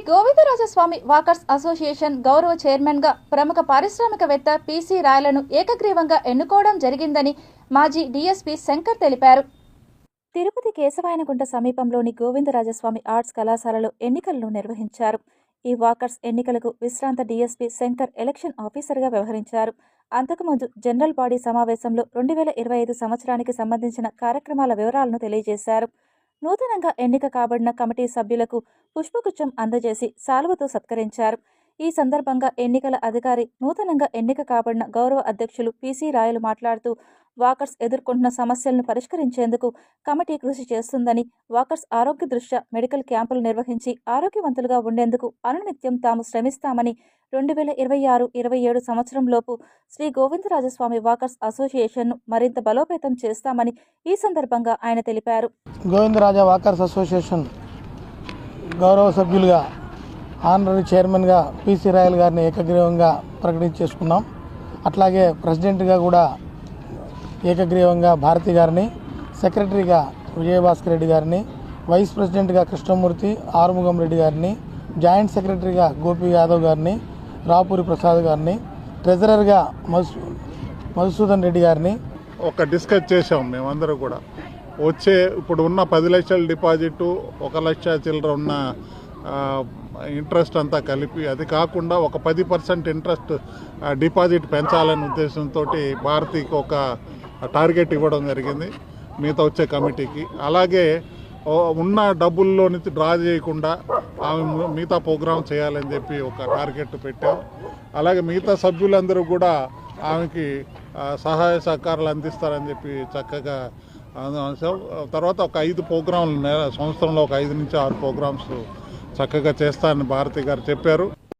Govindarajaswamy walkers association గౌరవ chairman గా ప్రముఖ పారిశ్రామికవేత్త పిసి రాయలను ఏకగ్రీవంగా ఎన్నుకోవడం జరిగిందని మాజీ డీఎస్పీ శంకర్ తెలిపారు. తిరుపతి కేశవాయనగుంట సమీపంలోని గోవిందరాజస్వామి ఆర్ట్స్ కళాశాలలో ఎన్నికలను నిర్వహించారు. ఈ వాకర్స్ ఎన్నికలకు విశ్రాంత డీఎస్పీ శంకర్ ఎలక్షన్ ఆఫీసర్గా వ్యవహరించారు. అంతకుముందు జనరల్ బాడీ సమావేశంలో 2025 సంవత్సరానికి సంబంధించిన కార్యక్రమాల వివరాలను తెలియజేశారు. నూతనంగా ఎన్నిక కాబడిన కమిటీ సభ్యులకు పుష్పగుచ్చం అందజేసి సాల్వతో సత్కరించారు. ఈ సందర్భంగా ఎన్నికల అధికారి నూతనంగా ఎన్నిక కాబడిన గౌరవ అధ్యక్షులు పిసి రాయలు మాట్లాడుతూ వాకర్స్ ఎదుర్కొంటున్న సమస్యలను పరిష్కరించేందుకు కమిటీ కృషి చేస్తుందని, వాకర్స్ ఆరోగ్య దృష్ట్యా మెడికల్ క్యాంపులు నిర్వహించి ఆరోగ్యవంతులుగా ఉండేందుకు అనునిత్యం తాము శ్రమిస్తామని, 2026-27 సంవత్సరంలోపు శ్రీ గోవిందరాజస్వామి వాకర్స్ అసోసియేషన్ను మరింత బలోపేతం చేస్తామని ఈ సందర్భంగా ఆయన తెలిపారు. గోవిందరాజ వాకర్స్ అసోసియేషన్ గౌరవ సభ్యులుగా ఆనరీ చైర్మన్గా పిసి రాయల్ గారిని ఏకగ్రీవంగా ప్రకటించేసుకున్నాం. అట్లాగే ప్రెసిడెంట్గా కూడా ఏకగ్రీవంగా భారతి గారిని, సెక్రటరీగా విజయభాస్కర్ రెడ్డి గారిని, వైస్ ప్రెసిడెంట్గా కృష్ణమూర్తి ఆరుముగం రెడ్డి గారిని, జాయింట్ సెక్రటరీగా గోపి యాదవ్ గారిని, రాపూరి ప్రసాద్ గారిని, ట్రెజరర్గా మధుసూదన్ రెడ్డి గారిని డిస్కస్ చేసాం. మేమందరూ కూడా ఇప్పుడు ఉన్న 10 లక్షల డిపాజిట్, 1 లక్ష చిల్లర ఉన్న ఇంట్రెస్ట్ అంతా కలిపి, అది కాకుండా ఒక 10% ఇంట్రెస్ట్ డిపాజిట్ పెంచాలనే ఉద్దేశంతో భారతీకి ఒక టార్గెట్ ఇవ్వడం జరిగింది మిగతా వచ్చే కమిటీకి. అలాగే ఉన్న డబ్బుల్లో నుంచి డ్రా చేయకుండా ఆమె మిగతా ప్రోగ్రామ్ చేయాలని చెప్పి ఒక టార్గెట్ పెట్టాం. అలాగే మిగతా సభ్యులందరూ కూడా ఆమెకి సహాయ సహకారాలు అందిస్తారని చెప్పి చక్కగా తర్వాత ఒక 5 ప్రోగ్రాంలు సంవత్సరంలో ఒక 5 నుంచి 6 ప్రోగ్రామ్స్ చక్కగా చేస్తానని భారతి గారు చెప్పారు.